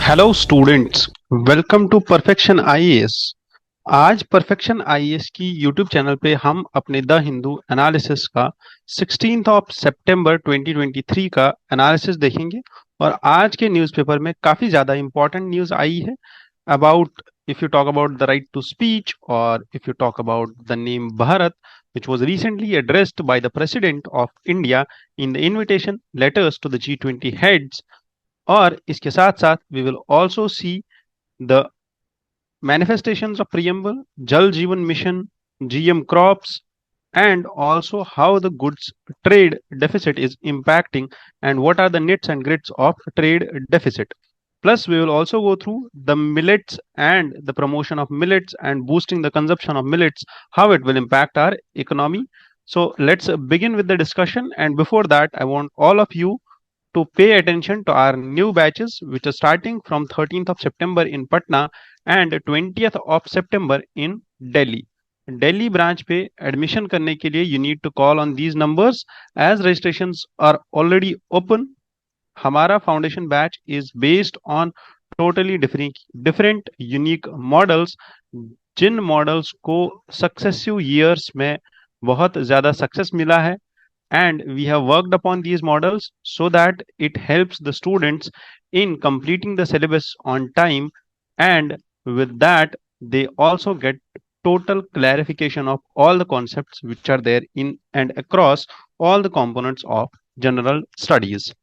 Hello students, welcome to perfection IAS. आज perfection IAS की YouTube channel पे हम अपने द हिंदू एनालिसिस का 16th ऑफ सितंबर 2023 का एनालिसिस देखेंगे। और आज के न्यूज़पेपर में काफ़ी ज़्यादा इंपॉर्टेंट न्यूज़ आई है about, if you talk about the right to speech, or if you talk about the name Bharat, which was recently addressed by the President of India in the invitation letters to the G20 heads। और इसके साथ साथ we will also see the manifestations of preamble, Jal Jeevan Mission, GM crops, and also how the goods trade deficit is impacting and what are the nits and grits of trade deficit. Plus, we will also go through the millets and the promotion of millets and boosting the consumption of millets, how it will impact our economy. So, let's begin with the discussion. And before that, I want all of you to pay attention to our new batches, which are starting from 13th of September in Patna and 20th of September in Delhi. Delhi branch पे admission करने के लिए you need to call on these numbers as registrations are already open. हमारा foundation batch is based on totally different unique models, Jin models को successive years में बहुत ज़्यादा success मिला है, and we have worked upon these models so that it helps the students in completing the syllabus on time, and with that they also get total clarification of all the concepts which are there in and across all the components of general studies.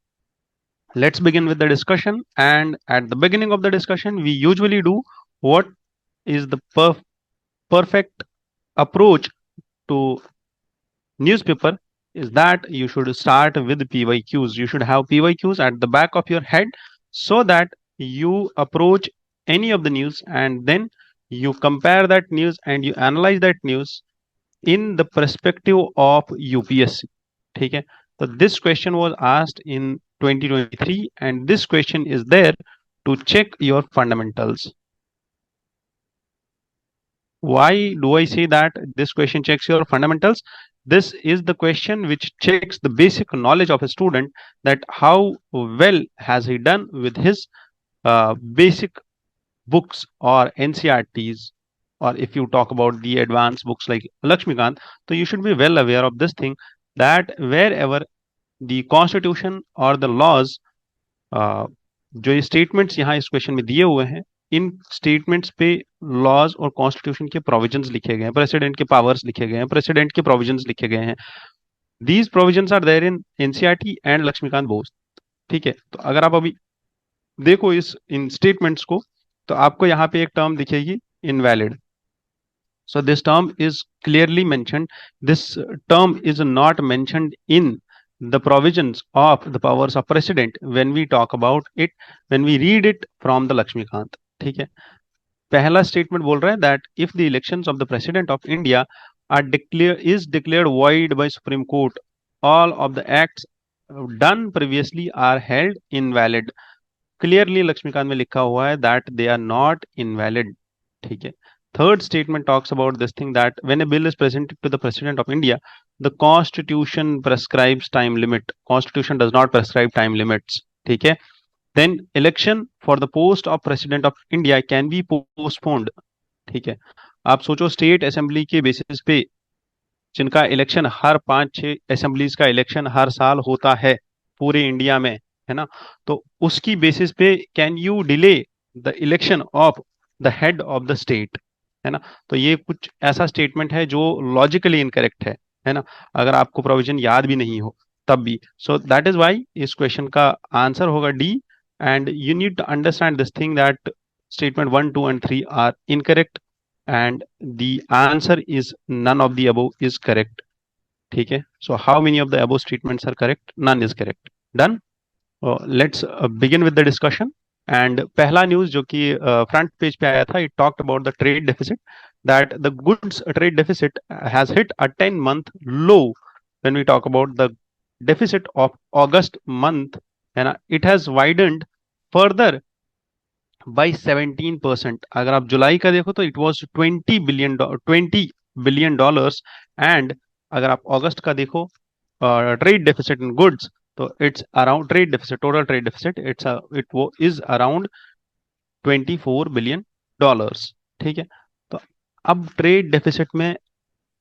Let's begin with the discussion, and at the beginning of the discussion we usually do what is the perfect approach to newspaper, is that you should start with PYQs. You should have PYQs at the back of your head so that you approach any of the news and then you compare that news and you analyze that news in the perspective of UPSC. ठीक है, so this question was asked in 2023 and this question is there to check your fundamentals. Why do I say that this question checks your fundamentals? This is the question which checks the basic knowledge of a student, that how well has he done with his basic books or NCRTs, or if you talk about the advanced books like Lakshmikant, so you should be well aware of this thing, that wherever the constitution or the laws, जो ये statements यहाँ इस question में दिए हुए हैं, इन statements पे laws और कॉन्स्टिट्यूशन के प्रोविजंस लिखे गए हैं, प्रेसिडेंट के पावर्स लिखे गए हैं, प्रेसिडेंट के प्रोविजंस लिखे गए हैं. These provisions are there in NCERT and Laxmikanth Bose. ठीक है, तो अगर आप अभी देखो इन स्टेटमेंट्स को, तो आपको यहाँ पे एक टर्म दिखेगी invalid. So this term is clearly mentioned. This term is not mentioned in the provisions of the powers of president when we talk about it, when we read it from the Lakshmikant. ठीक है, पहला statement बोल रहा है that if the elections of the president of India are declared void by Supreme Court, all of the acts done previously are held invalid. Clearly Laxmikant में लिखा हुआ है that they are not invalid. ठीक है, third statement talks about this thing, that when a bill is presented to the president of India, the constitution prescribes time limit. Constitution does not prescribe time limits. ठीक है, then election for the post of president of India can be postponed. ठीक है, आप सोचो state assembly के basis पे जिनका election हर 5-6 assemblies का इलेक्शन हर साल होता है पूरे इंडिया में, है ना, तो उसकी बेसिस पे can you delay the election of the head of the state, है ना. तो ये कुछ ऐसा स्टेटमेंट है जो लॉजिकली इनकरेक्ट है ना, अगर आपको प्रोविजन याद भी नहीं हो तब भी. सो दैट इज वाई इस क्वेश्चन का आंसर होगा D. And you need to understand this thing, that statement 1, 2 and 3 are incorrect and the answer is none of the above is correct. ठीक है, so how many of the above statements are correct? None is correct. Done. Let's begin with the discussion. And पहला news जो कि front page पे आया था, it talked about the trade deficit, that the goods trade deficit has hit a 10-month low. When we talk about the deficit of August month, है ना, it has widened further by 17%. अगर आप जुलाई का देखो तो इट वाज 20 बिलियन एंड अगर आप अगस्त का देखो ट्रेड डेफिसिट इन गुड्स, तो it's around trade deficit, total trade deficit it वो इज अराउंड $24 बिलियन। ठीक है। तो अब ट्रेड डेफिसिट में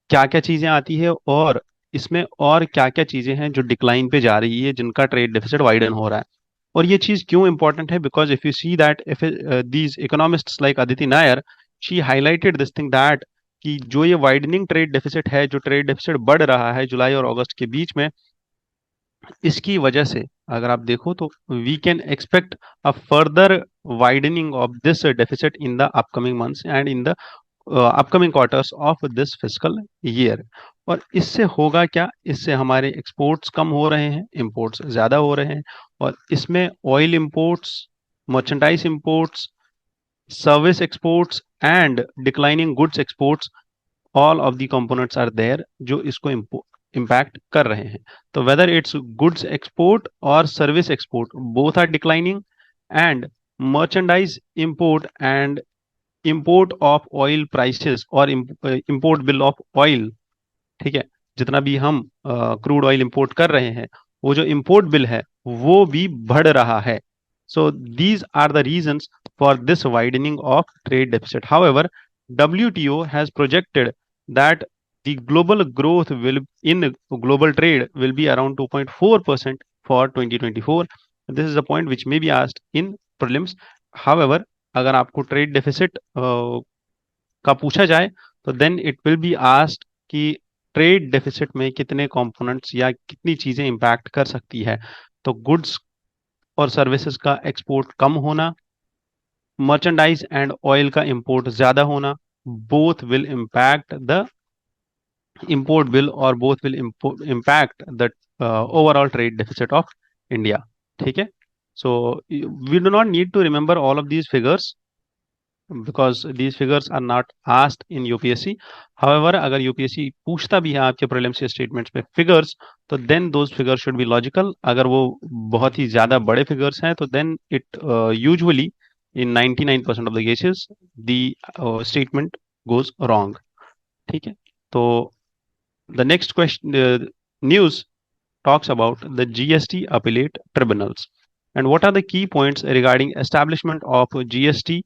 क्या क्या चीजें आती है, और इसमें और क्या क्या चीजें हैं जो डिक्लाइन पे जा रही है, जिनका ट्रेड डेफिसिट वाइडन हो रहा है। और ये चीज क्यों इंपॉर्टेंट है? Because if you see that if these economists like Aditi Nair, she highlighted this thing that कि जो ये वाइडनिंग ट्रेड डेफिसिट है, जो ट्रेड डेफिसिट बढ़ रहा है जुलाई और अगस्त के बीच में, इसकी वजह से अगर आप देखो तो we can expect a further widening of this deficit in the upcoming months and in the upcoming quarters of this physical year. और इससे होगा क्या? इससे हमारे एक्सपोर्ट्स कम हो रहे हैं, इंपोर्ट्स ज्यादा हो रहे हैं, और इसमें oil imports, merchandise imports, service exports and declining goods exports, all of the components are there जो इसको इम्पैक्ट कर रहे हैं। तो वेदर इट्स गुड्स एक्सपोर्ट और service export, both are declining, and merchandise import and import of oil prices और import bill of oil, ठीक है, जितना भी हम क्रूड ऑयल इंपोर्ट कर रहे हैं, वो जो इंपोर्ट बिल है वो भी बढ़ रहा है। So these are the reasons for this widening of trade deficit. However, WTO has projected that the global growth will in global trade will be around 2.4% for 2024. This is a point which may be asked in prelims. However, अगर आपको trade deficit का पूछा जाए तो then it will be asked कि trade deficit में कितने components या कितनी चीजें इंपैक्ट कर सकती है। तो गुड्स और सर्विसेज का एक्सपोर्ट कम होना, मर्चेंडाइज एंड ऑयल का इंपोर्ट ज्यादा होना, both will impact the import bill, or both will impact the overall trade deficit of India. ठीक है। So we do not need to remember all of these figures because these figures are not asked in UPSC. However, अगर UPSC पूछता भी है आपके prelims statements पे figures, तो then those figures should be logical. अगर वो बहुत ही ज्यादा बड़े figures हैं तो then it usually in 99% of the cases the statement goes wrong. ठीक है। तो the next question news talks about the GST appellate tribunals, and what are the key points regarding establishment of GST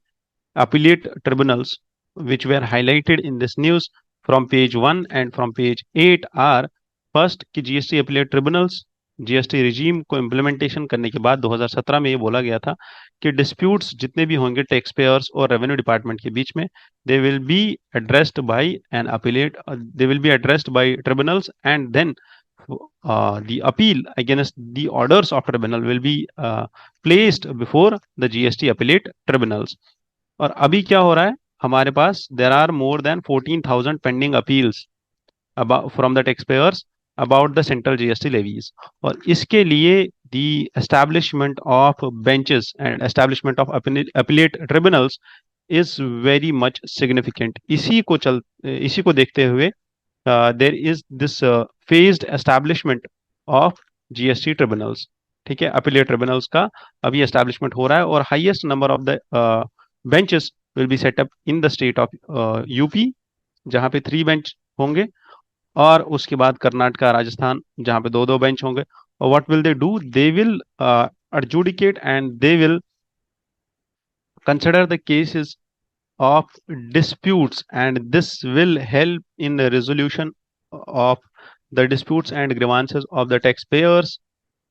appellate tribunals which were highlighted in this news from page 1 and from page 8 are: first कि GST appellate tribunals GST regime को implementation करने के बाद 2017 में ये बोला गया था कि डिस्प्यूट्स जितने भी होंगे टैक्स पेयर्स और रेवेन्यू डिपार्टमेंट के बीच में, they will be addressed by an appellate, they will be addressed by tribunals, and then the appeal against the orders of tribunal will be placed before the GST appellate tribunals. और अभी क्या हो रहा है हमारे पास? there are more than 14,000 pending appeals about from the taxpayers about the central GST levies. और इसके लिए the establishment of benches and establishment of appellate tribunals is very much significant. इसी को देखते हुए there is this phased establishment of GST tribunals. ठीक है, appellate tribunals का अभी establishment हो रहा है, और highest number of the benches will be set up in the state of UP, जहाँ पे 3 बेंच होंगे, और उसके बाद कर्नाटका, राजस्थान, जहाँ पे 2-2 बेंच होंगे। और what will they do? They will adjudicate and they will consider the cases of disputes, and this will help in the resolution of the disputes and grievances of the taxpayers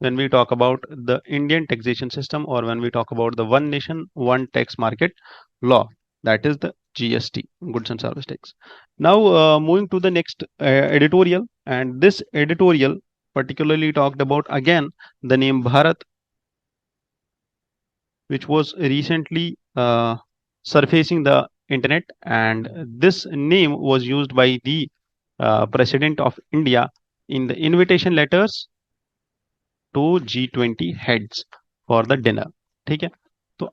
when we talk about the Indian taxation system, or when we talk about the one nation one tax market law, that is the GST, goods and service tax. Now moving to the next editorial, and this editorial particularly talked about again the name Bharat, which was recently surfacing the internet, and this name was used by the president of India in the invitation letters to G20 heads for the dinner. ठीक है। तो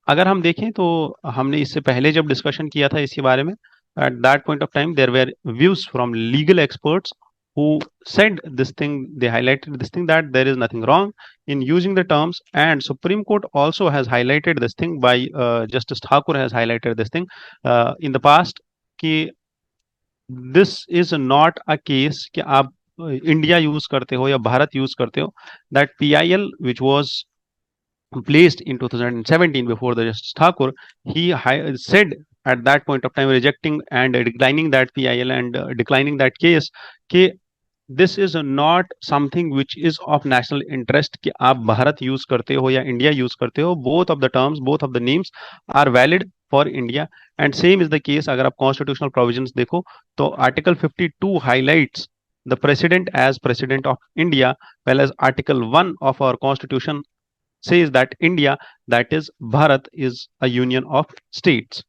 अगर हम देखें तो हमने इससे पहले जब डिस्कशन किया था इसके बारे में, at that point of time there were views from legal experts who said this thing, they highlighted this thing, that there is nothing wrong in using the terms, and Supreme Court also has highlighted this thing by Justice Thakur has highlighted this thing in the past कि this is not a case कि आप India use करते हो या Bharat use करते हो, that PIL which was placed in 2017 before the Justice Thakur, he said at that point of time, rejecting and declining that PIL and declining that case, कि this is not something which is of national interest कि आप Bharat use करते हो या India use करते हो. Both of the terms, both of the names are valid for India. And same is the case अगर आप कॉन्स्टिट्यूशनल प्रोविजंस देखो तो article 52 highlights the president as president of India, whereas Article 1 of our constitution says that India, that is Bharat, is a union of states.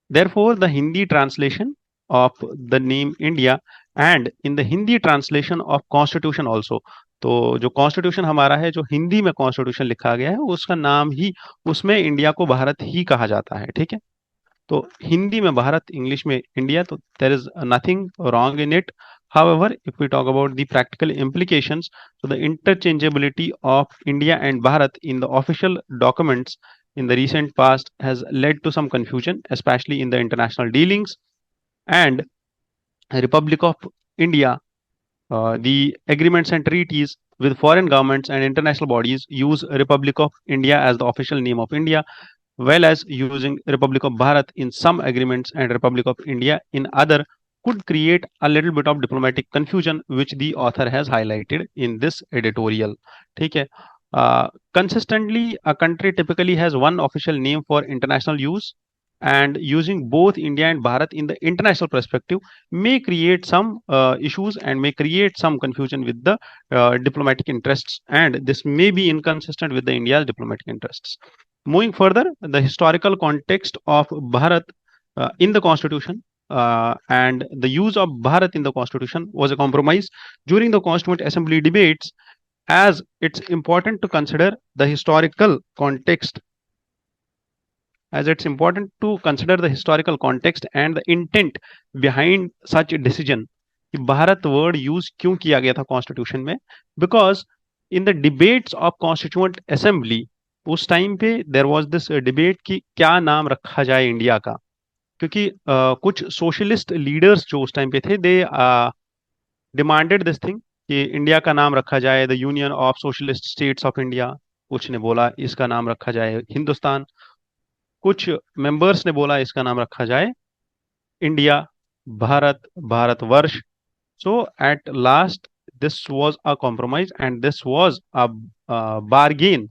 Therefore, the Hindi translation of the name India and in the Hindi translation of constitution also, तो जो constitution हमारा है, जो हिंदी में constitution लिखा गया है, उसका नाम ही, उसमें इंडिया को भारत ही कहा जाता है. ठीक है, तो हिंदी में भारत, इंग्लिश में इंडिया, तो there is nothing wrong in it. However, if we talk about the practical implications, so the interchangeability of India and Bharat in the official documents in the recent past has led to some confusion, especially in the international dealings. And Republic of India, the agreements and treaties with foreign governments and international bodies use Republic of India as the official name of India, well as using Republic of Bharat in some agreements and Republic of India in other, could create a little bit of diplomatic confusion, which the author has highlighted in this editorial. ठीक है, consistently, a country typically has one official name for international use, and using both India and Bharat in the international perspective may create some issues and may create some confusion with the diplomatic interests, and this may be inconsistent with the India's diplomatic interests. Moving further, the historical context of Bharat in the constitution and the use of Bharat in the constitution was a compromise during the Constituent Assembly debates, as it's important to consider the historical context, as it's important to consider the historical context and the intent behind such a decision कि Bharat word use क्यों किया गया था constitution में. Because in the debates of constituent assembly, उस time पे there was this debate कि क्या नाम रखा जाए इंडिया का, क्योंकि कुछ सोशलिस्ट लीडर्स जो उस टाइम पे थे, दे डिमांडेड दिस थिंग कि इंडिया का नाम रखा जाए the union of socialist states of India. कुछ ने बोला इसका नाम रखा जाए हिंदुस्तान, कुछ मेंबर्स ने बोला इसका नाम रखा जाए India, Bharat, Bharatvarsh. So at last, this was a compromise and this was a bargain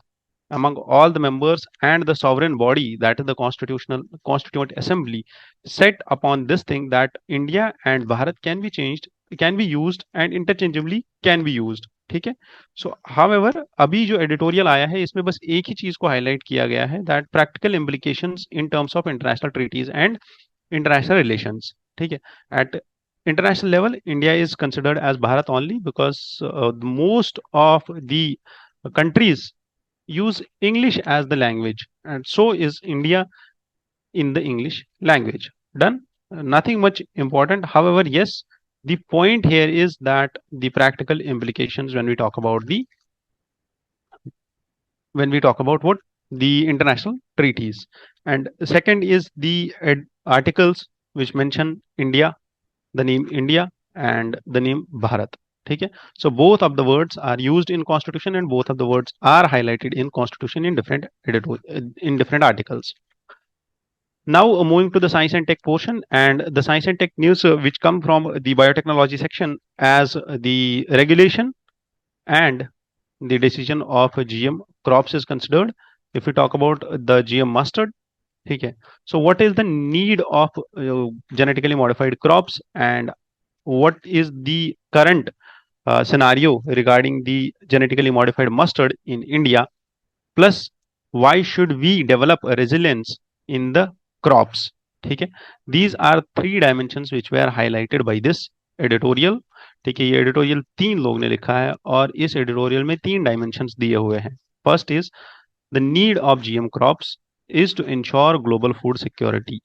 among all the members, and the sovereign body, that is the constituent assembly, set upon this thing that India and Bharat can be changed, can be used and interchangeably can be used. ठीक है. सो however अभी जो editorial आया है इसमें बस एक ही चीज को हाईलाइट किया गया है, that practical implications in terms of international treaties and international relations. ठीक है, at international level India is considered as Bharat only because most of the countries use English as the language, and so is India in the English language. Done. Nothing much important. However, yes, the point here is that the practical implications when we talk about what the international treaties, and second is the articles which mention India, the name India and the name Bharat. ठीक है, so both of the words are used in constitution and both of the words are highlighted in constitution in different articles. Now moving to the science and tech portion, and the science and tech news which come from the biotechnology section, as the regulation and the decision of GM crops is considered. If we talk about the GM mustard, okay, so what is the need of genetically modified crops, and what is the current scenario regarding the genetically modified mustard in India, plus why should we develop a resilience in the crops. ठीक है, these are three dimensions which were highlighted by this editorial. ठीक है, ये editorial 3 लोग ने लिखा है और इस एडिटोरियल में 3 डायमेंशंस दिए हुए हैं. First is the need of GM crops is to ensure global food security.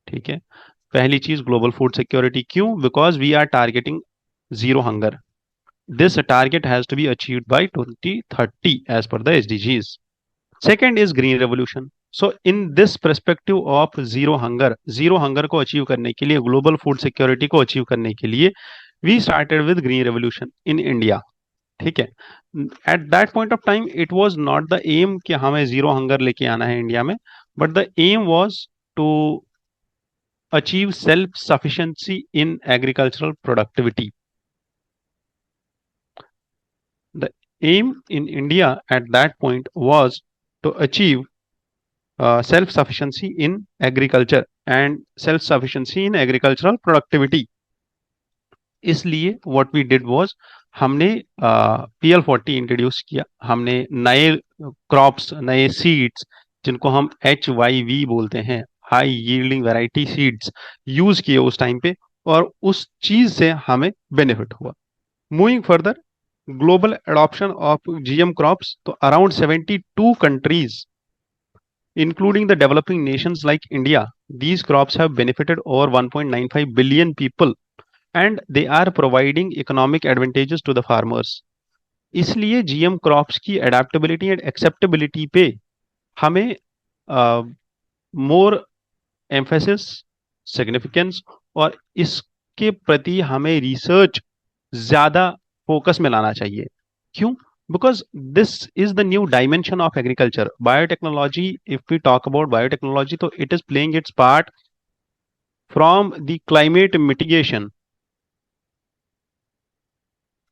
ठीक है, पहली चीज ग्लोबल फूड सिक्योरिटी. क्यों? Because we are targeting zero hunger. This target has to be achieved by 2030 as per the SDGs. Second is green revolution. So in this perspective of zero hunger को achieve करने के लिए, global food security को achieve करने के लिए, we started with green revolution in India. ठीक है. At that point of time it was not the aim कि हमें जीरो हंगर लेके आना है इंडिया में, but the aim was to achieve self sufficiency in agricultural productivity. The aim in India at that point was to achieve self sufficiency in agriculture and self sufficiency in agricultural productivity. इसलिए what we did was हमने PL40 introduce किया, हमने नए crops, नए seeds जिनको हम HYV बोलते हैं, high yielding variety seeds, use किए उस टाइम पे, और उस चीज से हमें बेनिफिट हुआ. Moving further, global adoption of GM crops, तो around 72 countries including the developing nations like India, these crops have benefited over 1.95 billion people and they are providing economic advantages to the farmers. इसलिए GM crops की adaptability and acceptability पे हमें मोर emphasis, significance, और इसके प्रति हमें research ज्यादा focus में लाना चाहिए. क्यों? Because this is the new dimension of agriculture. Biotechnology, if we talk about biotechnology, so it is playing its part from the climate mitigation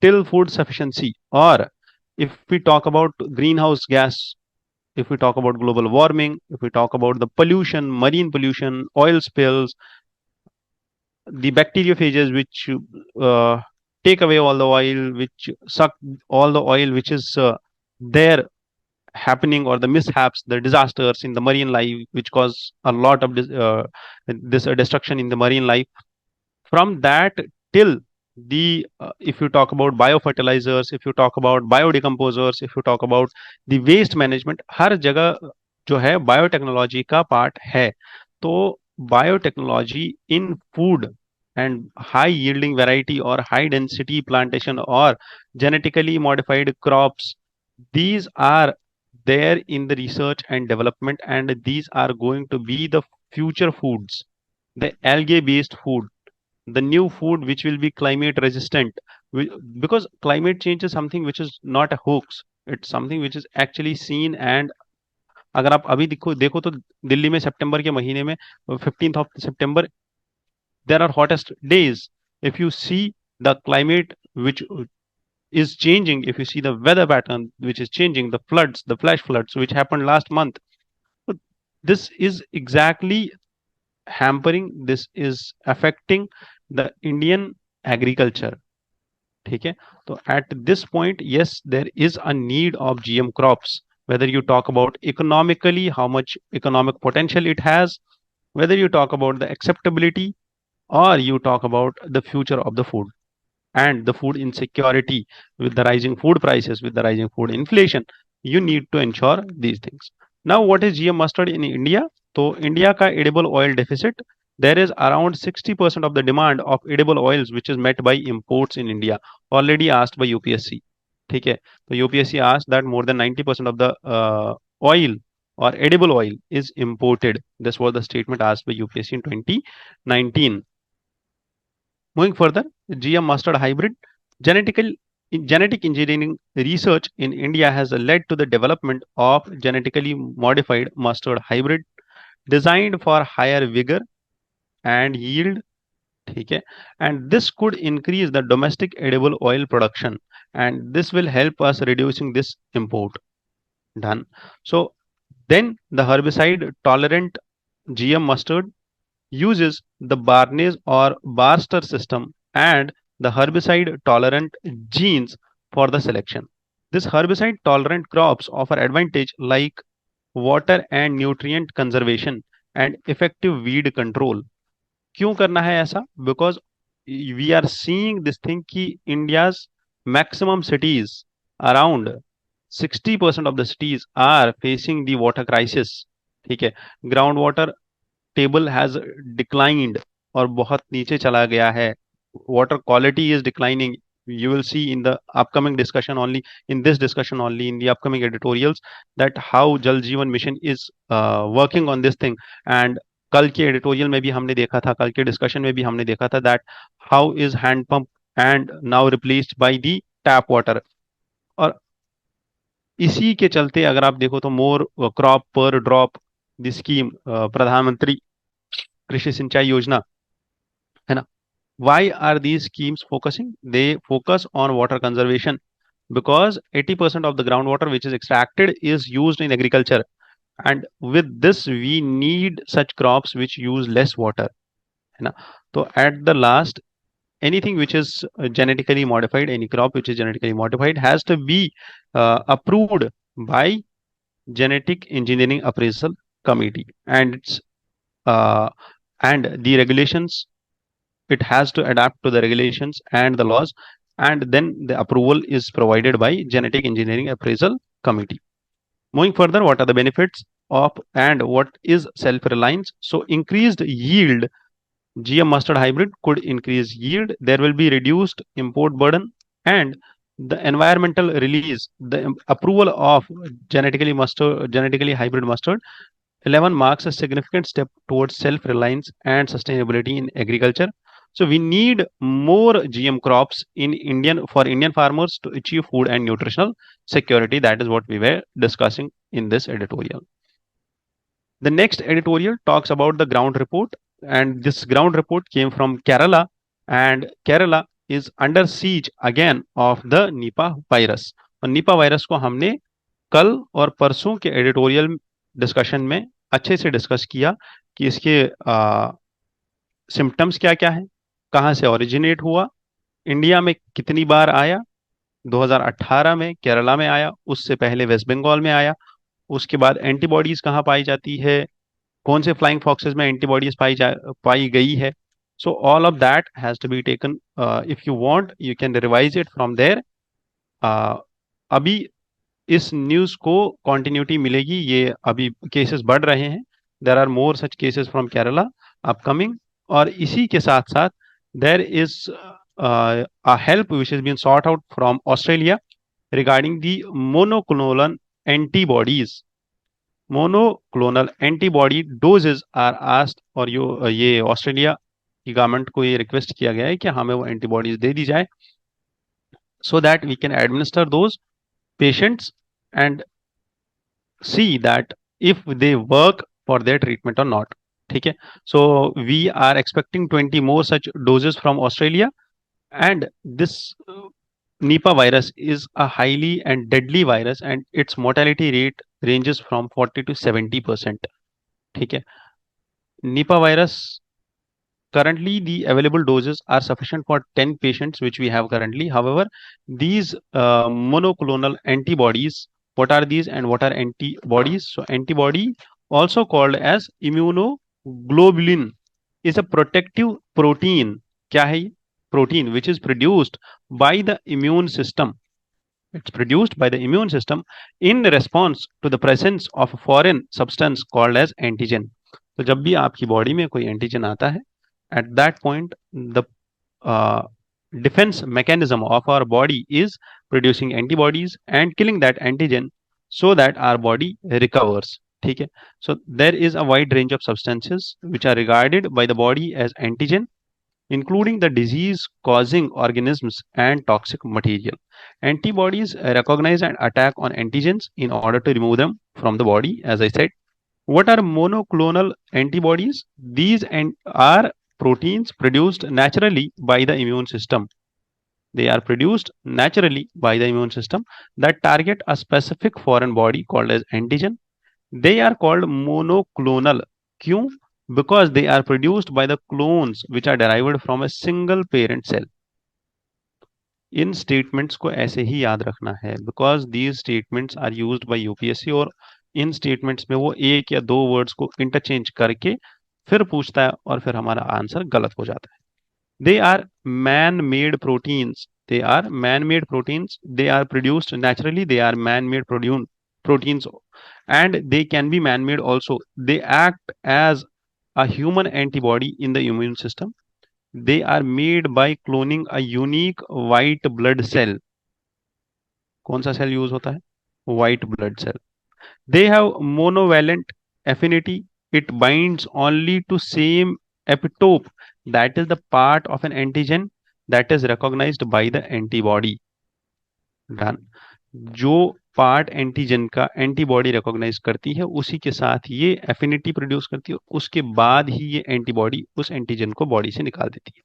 till food sufficiency, or if we talk about greenhouse gas, if we talk about global warming, if we talk about the pollution, marine pollution, oil spills, the bacteriophages which take away all the oil, which suck all the oil which is there happening, or the mishaps, the disasters in the marine life which cause a lot of this destruction in the marine life. From that till the if you talk about biofertilizers, if you talk about biodecomposers, if you talk about the waste management, हर जगह जो है biotechnology का part है. तो biotechnology in food and high yielding variety और high density plantation और genetically modified crops, these are there in the research and development, and these are going to be the future foods, the algae based food, the new food which will be climate resistant. Because climate change is something which is not a hoax, it's something which is actually seen. And अगर आप अभी देखो देखो तो दिल्ली में सितंबर के महीने में 15th of September there are hottest days. If you see the climate which is changing, if you see the weather pattern which is changing, the floods, the flash floods which happened last month, this is exactly hampering, this is affecting the Indian agriculture. ठीक है. तो at this point, yes, there is a need of GM crops, whether you talk about economically how much economic potential it has, whether you talk about the acceptability, or you talk about the future of the food and the food insecurity with the rising food prices, with the rising food inflation, you need to ensure these things. Now, what is GM mustard in India? So, India ka edible oil deficit. There is around 60% of the demand of edible oils which is met by imports in India. Already asked by UPSC. ठीक है. तो UPSC asked that more than 90% of the oil or edible oil is imported. This was the statement asked by UPSC in 2019. Moving further, GM mustard hybrid, genetic engineering research in India has led to the development of genetically modified mustard hybrid designed for higher vigor and yield. ठीक है. And this could increase the domestic edible oil production, and this will help us reducing this import. Done. So then the herbicide tolerant GM mustard uses the Barnes or Barster system and the herbicide tolerant genes for the selection. This herbicide tolerant crops offer advantage like water and nutrient conservation and effective weed control. क्यों करना है ऐसा? Because we are seeing this thing कि India's maximum cities, around 60% of the cities are facing the water crisis. ठीक है. Ground water table has declined और बहुत नीचे चला गया है. Water quality is declining. You will see in the upcoming discussion only, in this discussion only, in the upcoming editorials, that how Jal Jeevan Mission is working on this thing. And कल के editorial में भी हमने देखा था, कल के discussion में भी हमने देखा था that how is hand pump and now replaced by the tap water. और इसी के चलते अगर आप देखो तो मोर क्रॉप पर ड्रॉप द स्कीम, प्रधानमंत्री कृषि सिंचाई योजना, है ना. Why are these schemes focusing? They focus on water conservation because 80% of the groundwater which is extracted is used in agriculture, and with this we need such crops which use less water, है ना. तो at the last, anything which is genetically modified, any crop which is genetically modified has to be approved by genetic engineering appraisal committee, and it's uh, and the regulations, it has to adapt to the regulations and the laws, and then the approval is provided by genetic engineering appraisal committee. Moving further, what are the benefits of and what is self reliance? So increased yield, GM mustard hybrid could increase yield, there will be reduced import burden, and the environmental release, the approval of genetically hybrid mustard 11 marks a significant step towards self reliance and sustainability in agriculture. So, we need more GM crops in for Indian farmers to achieve food and nutritional security. That is what we were discussing in this editorial. The next editorial talks about the ground report, and this ground report came from Kerala, and Kerala is under siege again of the Nipah virus. और Nipah virus को हमने कल और परसों के editorial discussion में अच्छे से डिस्कस किया कि इसके सिम्टम्स क्या क्या है, कहाँ से ओरिजिनेट हुआ, इंडिया में कितनी बार आया, 2018 में केरला में आया, उससे पहले वेस्ट बंगाल में आया, उसके बाद एंटीबॉडीज कहाँ पाई जाती है, कौन से फ्लाइंग फॉक्सेस में एंटीबॉडीज पाई गई है. So all of that has to be taken. If you want you can revise it from there. अभी इस न्यूज को कंटिन्यूटी मिलेगी, ये अभी केसेस बढ़ रहे हैं, there are more such cases from Kerala upcoming. और इसी के साथ साथ there is a help which has been sought out from Australia regarding the monoclonal antibodies. Monoclonal antibody doses are asked, और ये ऑस्ट्रेलिया की गवर्नमेंट को ये रिक्वेस्ट किया गया है कि हमें वो एंटीबॉडीज दे दी जाए, so that we can administer those patients and see that if they work for their treatment or not. ठीक है. So we are expecting 20 more such doses from Australia, and this Nipah virus is a highly and deadly virus, and its mortality rate ranges from 40 to 70%. ठीक है. Nipah virus, currently the available doses are sufficient for 10 patients which we have currently. However, these monoclonal antibodies, what are these and what are antibodies? So antibody, also called as immunoglobulin, is a protective protein. क्या है ये? Protein which is produced by the immune system. It's produced by the immune system in response to the presence of a foreign substance called as antigen. तो जब भी आपकी body में कोई antigen आता है, at that point the defense mechanism of our body is producing antibodies and killing that antigen so that our body recovers. ठीक है. So there is a wide range of substances which are regarded by the body as antigen, including the disease causing organisms and toxic material. Antibodies recognize and attack on antigens in order to remove them from the body, as I said. What are monoclonal antibodies? These are proteins produced naturally by the immune system. They are produced naturally by the immune system that target a specific foreign body called as antigen. They are called monoclonal. क्यों? Because they are produced by the clones which are derived from a single parent cell. इन statements को ऐसे ही याद रखना है, because these statements are used by UPSC, और इन स्टेटमेंट्स में वो एक या दो वर्ड्स को इंटरचेंज करके फिर पूछता है और फिर हमारा आंसर गलत हो जाता है. They are man made proteins. They are man-made proteins. They are produced naturally. They are man-made proteins, and they can be man-made also. They act as a human antibody in the immune system. They are made by cloning a unique white blood cell. कौन सा cell use होता है? White blood cell. They have monovalent affinity. It binds only to same epitope, that is the part of an antigen that is recognized by the antibody. Done. जो part antigen का antibody recognise करती है उसी के साथ ये affinity produce करती है, उसके बाद ही ये एंटीबॉडी उस एंटीजन को बॉडी से निकाल देती है।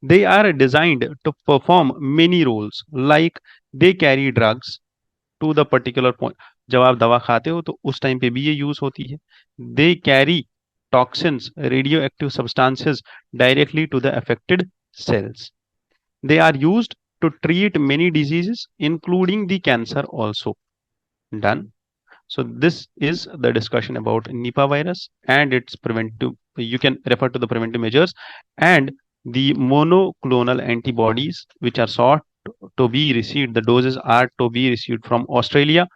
They are designed to perform many roles, like they carry drugs to the particular point. जब आप दवा खाते हो तो उस टाइम पे भी ये यूज होती है। They carry toxins, radioactive substances directly to the affected cells. They are used to treat many diseases, including the cancer also. Done. So this is the discussion about Nipah virus and its preventive. You can refer to the preventive measures and the monoclonal antibodies which are sought to be received. The doses are to be received from Australia.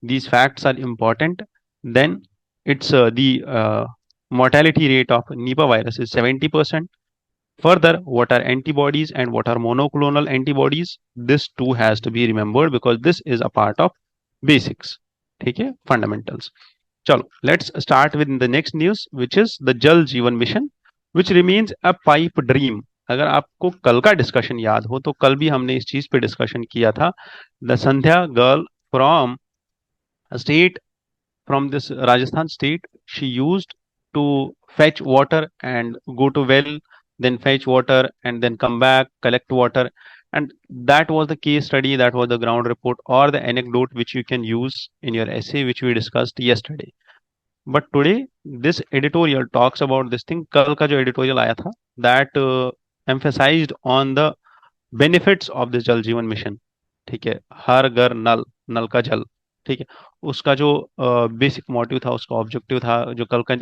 These facts are important. Then it's the mortality rate of Nipah virus is 70%. Further, what are antibodies and what are monoclonal antibodies? This too has to be remembered because this is a part of basics. ठीक है, fundamentals. चलो, let's start with the next news, which is the जल जीवन mission, which remains a pipe dream. अगर आपको कल का discussion याद हो तो कल भी हमने इस चीज पे डिस्कशन किया था। The Sandhya girl from state from this Rajasthan state, she used to fetch water and go to well, then fetch water and then come back, collect water. And that was the case study, that was the ground report or the anecdote which you can use in your essay, which we discussed yesterday. But today, this editorial talks about this thing. कल का जो editorial आया था, that emphasized on the benefits of this जल जीवन mission. ठीक है, हर घर नल, नल का जल। ठीक है, उसका जो बेसिक मोटिव था, उसका ऑब्जेक्टिव था, जो कल का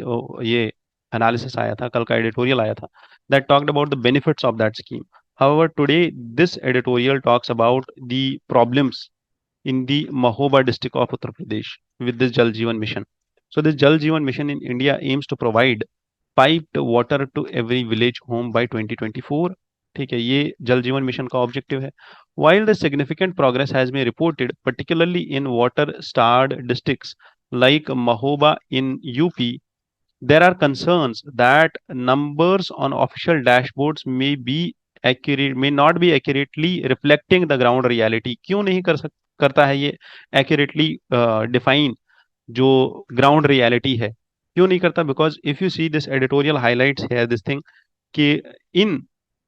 ये एनालिसिस आया था, कल का एडिटोरियल आया था, that talked about the benefits of that scheme. However today this editorial talks about the problems in the Mahoba district of Uttar Pradesh with this Jal Jeevan mission. So this Jal Jeevan mission in India aims to provide piped water to every village home by 2024. ठीक है, ये जल जीवन mission का objective है। While the significant progress has been reported, particularly in water-starved districts like Mahoba in UP, there are concerns that numbers on official dashboards may not be accurately reflecting the ground reality. क्यों नहीं करता है ये accurately define जो ground reality है, क्यों नहीं करता? Because if you see this editorial highlights here this thing कि in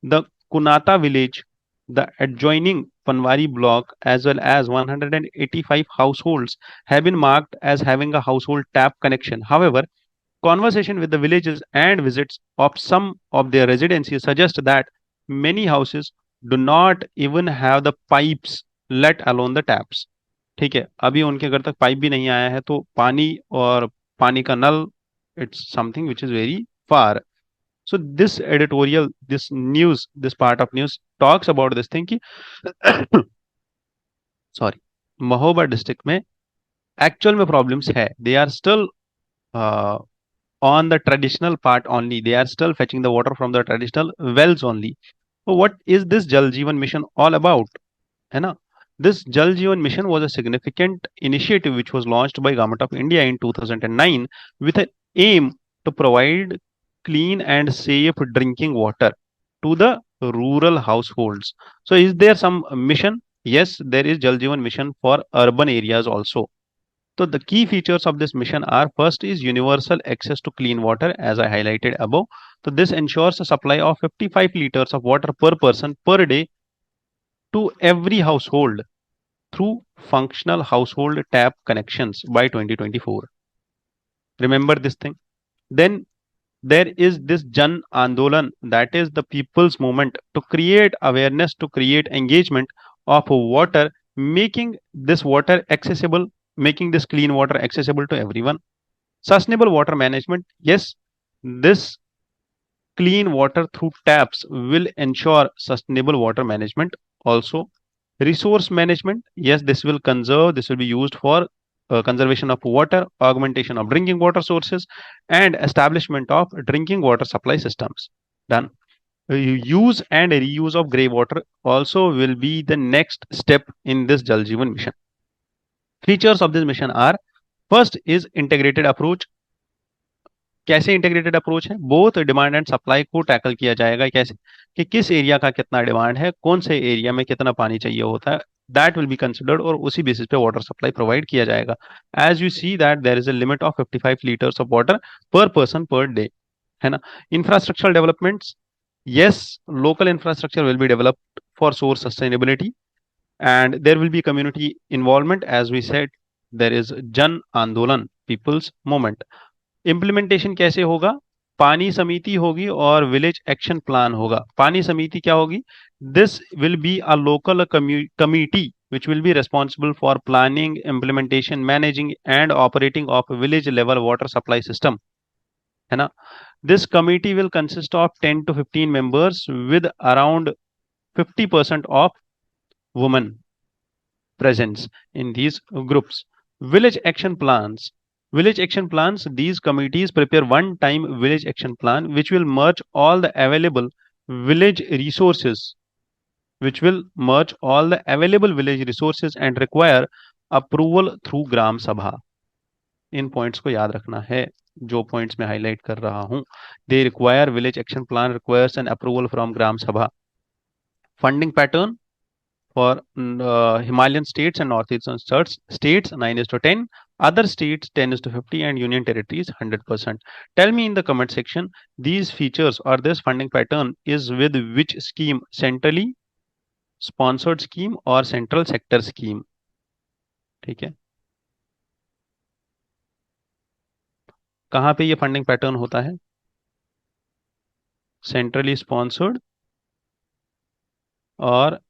the Kunata village, the adjoining Panwari block as well as 185 households have been marked as having a household tap connection. However, conversation with the villages and visits of some of their residencies suggest that many houses do not even have the pipes, let alone the taps. ठीक है, अभी उनके घर तक pipe भी नहीं आया है, तो पानी और पानी का नल, it's something which is very far. So this editorial, this news, this part of news talks about this thing कि sorry, महोबा डिस्ट्रिक्ट में एक्चुअल में प्रॉब्लम्स है. They are still on the traditional part only. They are still fetching the water from the traditional wells only. So what is this Jal Jeevan mission all about? है ना? This Jal Jeevan mission was a significant initiative which was launched by Government of India in 2009 with an aim to provide clean and safe drinking water to the rural households. So is there some mission? Yes, there is Jal Jeevan mission for urban areas also. So the key features of this mission are: first is universal access to clean water, as I highlighted above. So this ensures a supply of 55 liters of water per person per day to every household through functional household tap connections by 2024. Remember this thing. Then there is this Jan Andolan, that is the people's movement to create awareness, to create engagement of water, making this water accessible, making this clean water accessible to everyone. Sustainable water management, yes, this clean water through taps will ensure sustainable water management also. Resource management, yes, this will conserve, this will be used for conservation of water, augmentation of drinking water sources, and establishment of drinking water supply systems. Done. Use and reuse of grey water also will be the next step in this Jal Jeevan mission. Features of this mission are: first is integrated approach. कैसे integrated approach है? Both demand and supply को tackle किया जाएगा. कैसे कि किस area का कितना डिमांड है, कौन से एरिया में कितना पानी चाहिए होता है, that will be considered और उसी basis पे water supply provide किया जाएगा. As you see that there is a limit of 55 liters of water per person per day, है ना. Infrastructural developments, yes, local infrastructure will be developed for source sustainability, and there will be community involvement. As we said, there is Jan Andolan, people's movement. Implementation कैसे होगा? पानी समिति होगी और village action plan होगा. पानी समिति क्या होगी? This will be a local committee which will be responsible for planning, implementation, managing and operating of village level water supply system, है ना. This committee will consist of 10 to 15 members with around 50% of women presence in these groups. Village action plans. Village action plans, these committees prepare one time village action plan which will merge all the available village resources, and require approval through gram sabha. In points को याद रखना है, जो points मैं highlight कर रहा हूं. They require village action plan requires an approval from Gram Sabha. Funding pattern for Himalayan states and northeastern states 9:10, other states 10:50, and union territories 100%. Tell me in the comment section these features or this funding pattern is with which scheme, centrally sponsored scheme or central sector scheme. ठीक है, कहाँ पे ये funding pattern होता है? Centrally sponsored और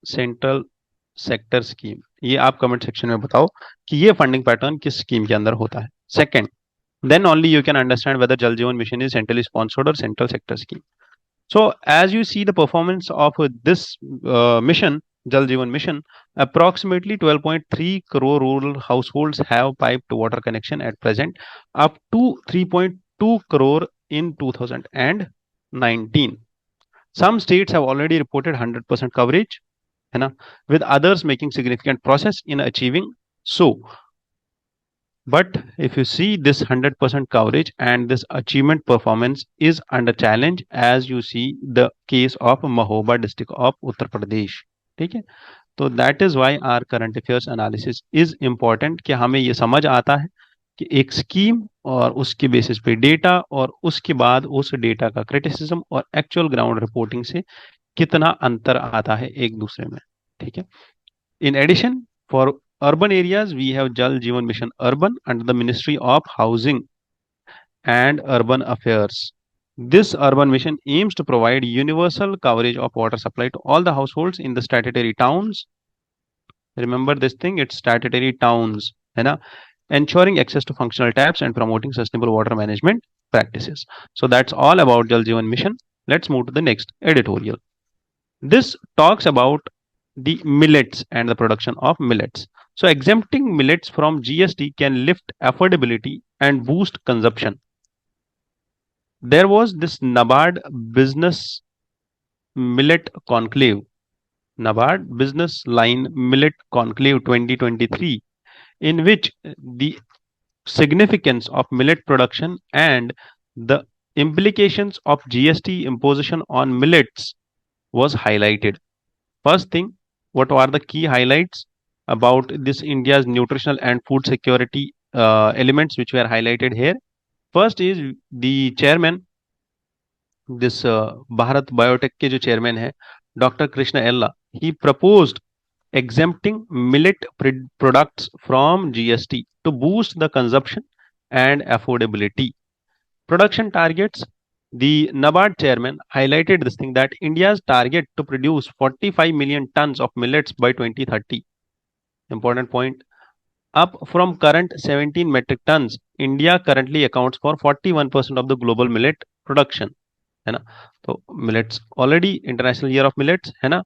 central sector scheme. ये आप कमेंट सेक्शन में बताओ कि ये फंडिंग पैटर्न किस स्कीम के अंदर होता है. Second, then only you can understand whether Jal Jeevan Mission is centrally sponsored or central sector scheme. So as you see the performance of this mission, Jal Jeevan Mission, approximately 12.3 crore rural households have piped water connection at present, up to 3.2 crore in 2019. Some states have already reported 100% coverage, है ना, with others making significant progress in achieving so. But if you see this 100% coverage and this achievement performance is under challenge, as you see the case of Mahoba district of Uttar Pradesh. ठीक है, तो that is why our current affairs analysis is important कि हमें ये समझ आता है कि एक स्कीम और उसके बेसिस पे डेटा और उसके बाद उस डेटा का क्रिटिसिज्म और एक्चुअल ग्राउंड रिपोर्टिंग से कितना अंतर आता है एक दूसरे में. ठीक है. In addition, for urban areas, we have Jal Jeevan Mission Urban under the Ministry of Housing and Urban Affairs. This urban mission aims to provide universal coverage of water supply to all the households in the statutory towns. Remember this thing, it's statutory towns, है ना, ensuring access to functional taps and promoting sustainable water management practices. So that's all about Jal Jeevan Mission. Let's move to the next editorial. This talks about the millets and the production of millets. So exempting millets from GST can lift affordability and boost consumption. There was this NABARD Business Millet Conclave, NABARD Business Line Millet Conclave 2023, in which the significance of millet production and the implications of GST imposition on millets was highlighted. First thing, what are the key highlights about this India's nutritional and food security elements which were highlighted here? First is the chairman, this Bharat Biotech के जो chairman है, Dr. Krishna Ella, he proposed exempting millet products from GST to boost the consumption and affordability. Production targets, the NABARD chairman highlighted this thing that India's target to produce 45 million tons of millets by 2030. Important point. Up from current 17 metric tons, India currently accounts for 41% of the global millet production. है ना, तो millets already International Year of Millets, है ना,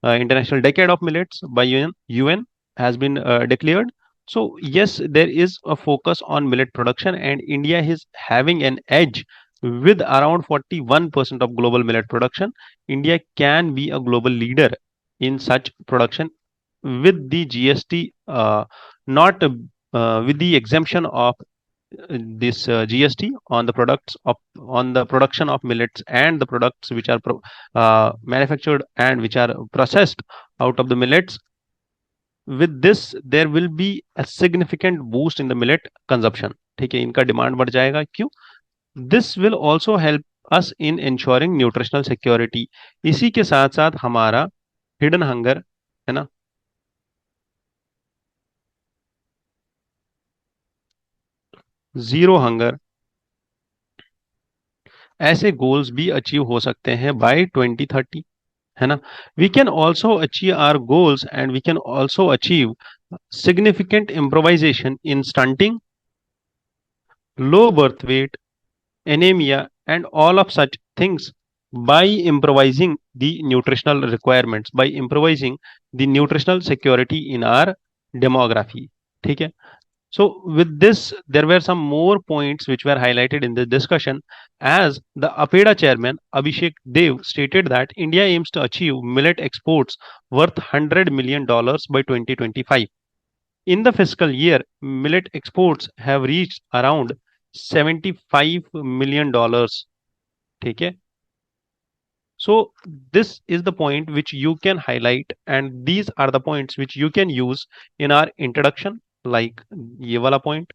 International Decade of Millets by UN has been declared. So yes, there is a focus on millet production and India is having an edge with around 41% of global millet production. India can be a global leader in such production with the GST, not with the exemption of this GST on the products of on the production of millets and the products which are manufactured and which are processed out of the millets. With this there will be a significant boost in the millet consumption. ठीक है, इनका demand बढ़ जाएगा. क्यों? This will also help us in ensuring nutritional security. इसी के साथ साथ हमारा हिडन हंगर, है ना, जीरो हंगर, ऐसे गोल्स भी अचीव हो सकते हैं बाय 2030, है ना. We can also achieve our goals and we can also achieve significant improvisation in stunting, low birth weight, anemia, and all of such things by improvising the nutritional requirements, by improvising the nutritional security in our demography. ठीक है. So with this, there were some more points which were highlighted in this discussion, as the APEDA chairman Abhishek Dev stated that India aims to achieve millet exports worth $100 million by 2025. In the fiscal year, millet exports have reached around $75 million. ठीक है. So this is the point which you can highlight, and these are the points which you can use in our introduction, like ये वाला point,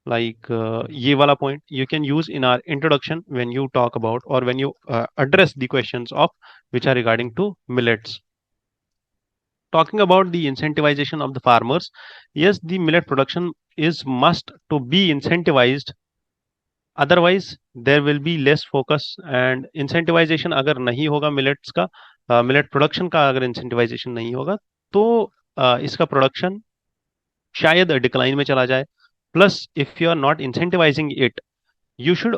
ये वाला point you can use in our introduction when you talk about or when you address the questions of which are regarding to millets. Talking about the incentivization of the farmers, yes, the millet production is must to be incentivized, otherwise there will be less focus. And incentivization अगर नहीं होगा millets का, millet production का अगर incentivization नहीं होगा, तो इसका production शायद डिक्लाइन में चला जाए. Plus if you are not incentivising it, you should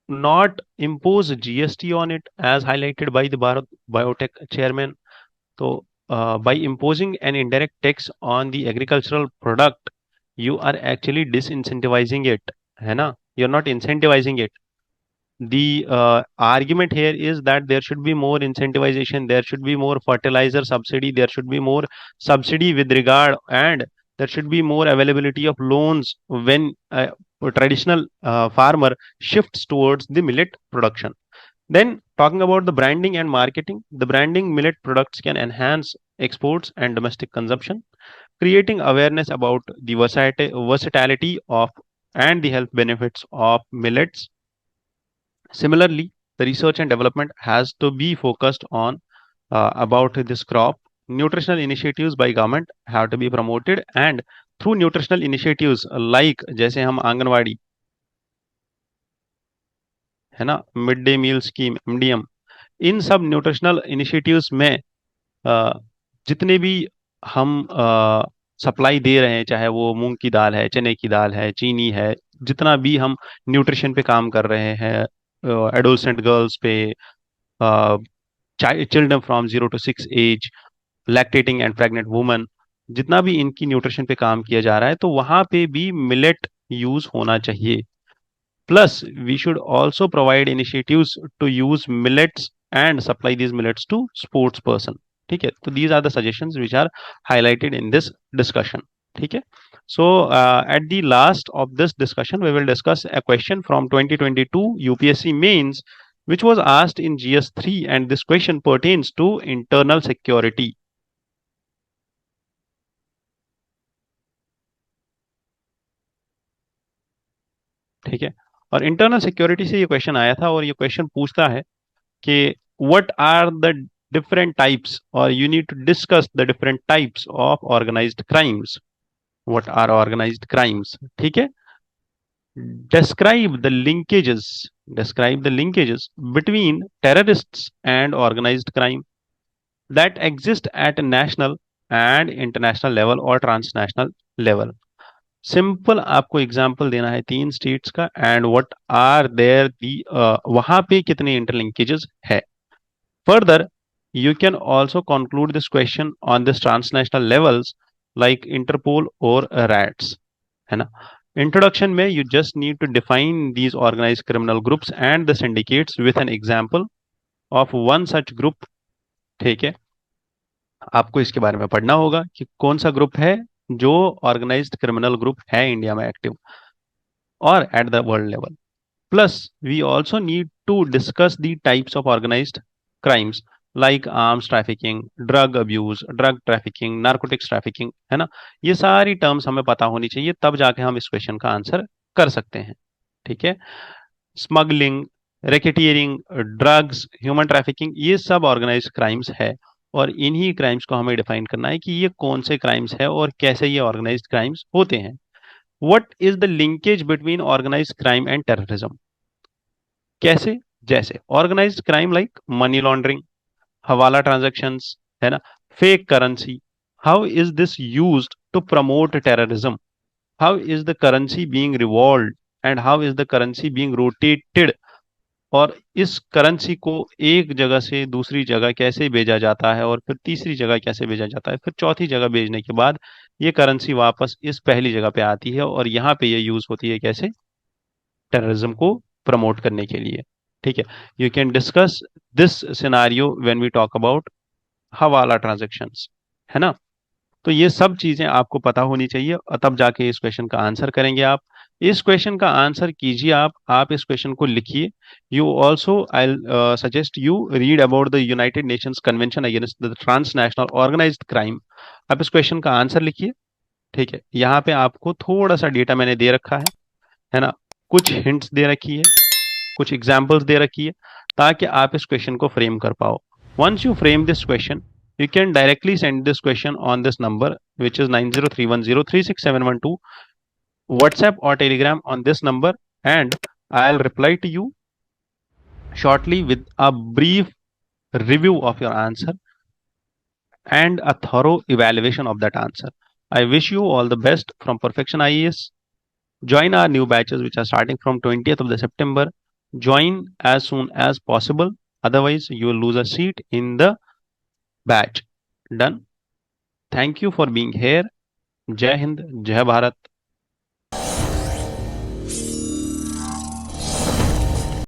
not impose GST on it as highlighted by the Bharat Biotech chairman. So by imposing an indirect tax on the agricultural product, you are actually disincentivizing it, है ना, you're not incentivizing it. The argument here is that there should be more incentivization, there should be more fertilizer subsidy, there should be more subsidy with regard, and there should be more availability of loans when a traditional farmer shifts towards the millet production. Then talking about the branding and marketing, the branding millet products can enhance exports and domestic consumption, creating awareness about the versatility of and the health benefits of millets. Similarly, the research and development has to be focused on about this crop. Nutritional initiatives by government have to be promoted, and through nutritional initiatives like जैसे हम आंगनवाड़ी, है ना, mid day meal scheme, MDM, इन सब nutritional initiatives में जितने भी हम सप्लाई दे रहे हैं, चाहे वो मूंग की दाल है, चने की दाल है, चीनी है, जितना भी हम न्यूट्रिशन पे काम कर रहे हैं, एडोलसेंट गर्ल्स पे, children from 0 to 6 age, lactating and pregnant woman, जितना भी इनकी न्यूट्रिशन पे काम किया जा रहा है, तो वहां पे भी मिलेट यूज होना चाहिए. Plus, we should also provide initiatives to use millets and supply these millets to sports person. ठीक है, तो these are the suggestions which are highlighted in this discussion. ठीक है. So at the last of this discussion, we will discuss a question from 2022 UPSC mains, which was asked in GS3, and this question pertains to internal security. ठीक है. और internal security से ये question आया था, और ये क्वेश्चन पूछता है कि what are the different types, or you need to discuss the different types of organized crimes. What are organized crimes? ठीक है. Describe the linkages between terrorists and organized crime that exist at a national and international level or transnational level. Simple आपको example देना है 3 states का, and what are there दी, वहां पे कितने interlinkages है. Further you can also conclude this question on this transnational levels like Interpol or RATS, है ना. इंट्रोडक्शन में you just need to define these organized criminal groups and the syndicates with an example of one such group. ठीक है, आपको इसके बारे में पढ़ना होगा कि कौन सा ग्रुप है जो ऑर्गेनाइज्ड क्रिमिनल ग्रुप है इंडिया में active. or at the world level. Plus, we also need to discuss the types of organized crimes like arms trafficking, drug abuse, drug trafficking, narcotics trafficking, है ना? ये सारी terms हमें पता होनी चाहिए, तब जाके हम इस क्वेश्चन का आंसर कर सकते हैं। ठीक है? स्मगलिंग, रैकेटियरिंग, ड्रग्स, ह्यूमन ट्रैफिकिंग, ये सब ऑर्गेनाइज्ड क्राइम्स है और इन्हीं क्राइम्स को हमें डिफाइन करना है कि ये कौन से क्राइम्स है और कैसे ये ऑर्गेनाइज्ड क्राइम्स होते हैं। What is the linkage between organised crime and terrorism? कैसे? जैसे organised crime like money laundering, hawala transactions, है ना? Fake currency, how is this used to promote terrorism? How is the currency being revolved and how is the currency being rotated? और इस currency को एक जगह से दूसरी जगह कैसे भेजा जाता है और फिर तीसरी जगह कैसे भेजा जाता है, फिर चौथी जगह भेजने के बाद ये करेंसी वापस इस पहली जगह पे आती है और यहाँ पे ये यूज होती है कैसे? टेररिज्म को प्रमोट करने के लिए। ठीक है? You can discuss this scenario when we talk about hawala transactions, है ना? तो ये सब चीजें आपको पता होनी चाहिए और तब जाके इस क्वेश्चन का आंसर करेंगे आप। इस क्वेश्चन का आंसर कीजिए आप इस क्वेश्चन को लिखिए। You also I suggest you read about the united nations convention against the transnational organised crime. आप इस क्वेश्चन का आंसर लिखिए। ठीक है? यहाँ पे आपको थोड़ा सा डेटा मैंने दे रखा है ना? कुछ हिंट्स दे रखी है, कुछ एग्जाम्पल्स दे रखी है, ताकि आप इस क्वेश्चन को फ्रेम कर पाओ। Once you frame this question, you can directly send this question on this number, which is 9031036712, WhatsApp or Telegram on this number, and I'll reply to you shortly with a brief review of your answer and a thorough evaluation of that answer. I wish you all the best from Perfection IAS. Join our new batches, which are starting from 20th of the September. Join as soon as possible. Otherwise, you will lose a seat in the batch. Done. Thank you for being here. जय हिंद, जय भारत।